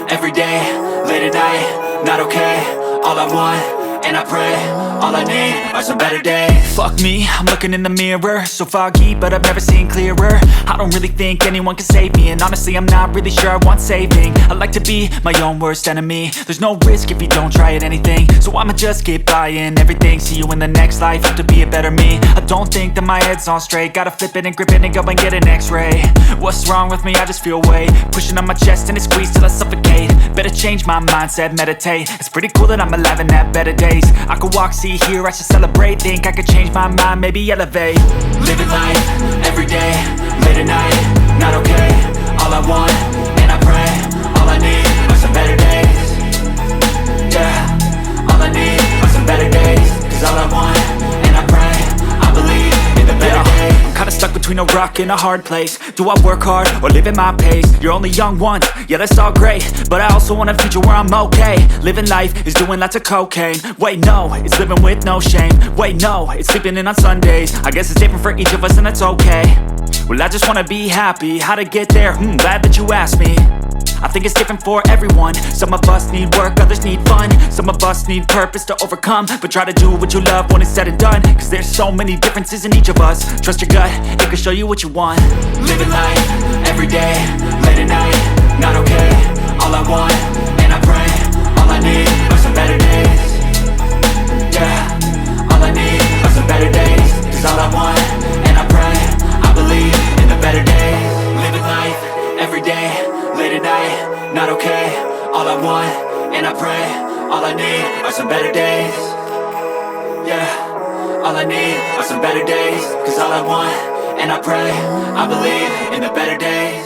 every day, late at night, not okay. All I want, and I pray, all I need are some better days. Fuck me, I'm looking in the mirror, so foggy, but I've never seen clearer. I don't really think anyone can save me, and honestly I'm not really sure I want saving. I like to be my own worst enemy. There's no risk if you don't try at anything, so I'ma just keep buying everything. See you in the next life, have to be a better me. I don't think that my head's on straight, gotta flip it and grip it and go and get an x-ray. What's wrong with me? I just feel weight pushing on my chest and it squeezes till I suffocate. Better change my mindset, meditate. It's pretty cool that I'm alive and have better days. I could walk, see, hear, I should celebrate. Think I could change my mind, maybe elevate. Living life, every day, late at night, not okay. All I want, and I pray, all I need are some better days. Yeah, all I need are some better days. Cause all I want, and I pray, I believe in the better days. I'm kinda stuck between a rock and a hard place. Do I work hard or live at my pace? You're only young once, yeah that's all great, but I also want a future where I'm okay. Living life is doing lots of cocaine. Wait no, it's living with no shame. Wait no, it's sleeping in on Sundays. I guess it's different for each of us and that's okay. Well I just wanna be happy, how to get there? Glad that you asked me. I think it's different for everyone. Some of us need work, others need fun. Some of us need purpose to overcome. But try to do what you love when it's said and done. Cause there's so many differences in each of us. Trust your gut, it can show you what you want. Living life, every day, late at night, not okay. All I want, and I pray, all I need are some better days. Yeah, all I need are some better days. Cause all I want, and I pray, I believe in the better days. Living life, every day, late at night, not okay. All I want, and I pray, all I need are some better days. Yeah, all I need are some better days. Cause all I want, and I pray, I believe in the better days.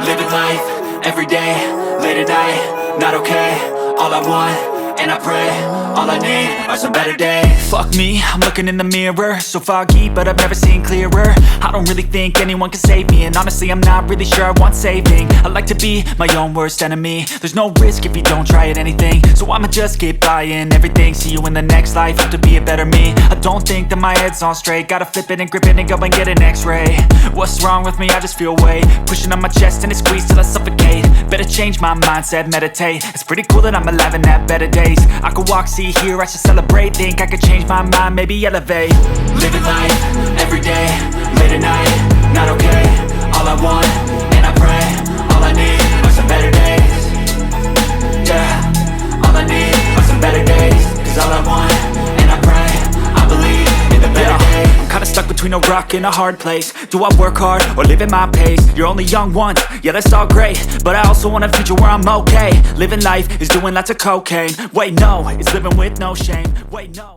Living life, every day, late at night, not okay. All I want, and I pray, all I need are some better days. Fuck me, I'm looking in the mirror, so foggy, but I've never seen clearer. I don't really think anyone can save me, and honestly I'm not really sure I want saving. I like to be my own worst enemy. There's no risk if you don't try at anything, so I'ma just keep buying everything. See you in the next life, have to be a better me. I don't think that my head's on straight, gotta flip it and grip it and go and get an x-ray. What's wrong with me? I just feel weight pushing on my chest and it squeezes till I suffocate. Better change my mindset, meditate. It's pretty cool that I'm alive and have better days. I could walk, see, hear, I should celebrate. Think I could change my mind, maybe elevate. Living life, every day, late at night, not okay. All I want, and I pray, all I need are some better days. Yeah, all I need are some better days. Cause all I want, and I pray, I believe in the better days. I'm kinda stuck between a rock and a hard place. Do I work hard or live at my pace? You're only young once, yeah that's all great, but I also want a future where I'm okay. Living life is doing lots of cocaine. Wait no, it's living with no shame. Wait no.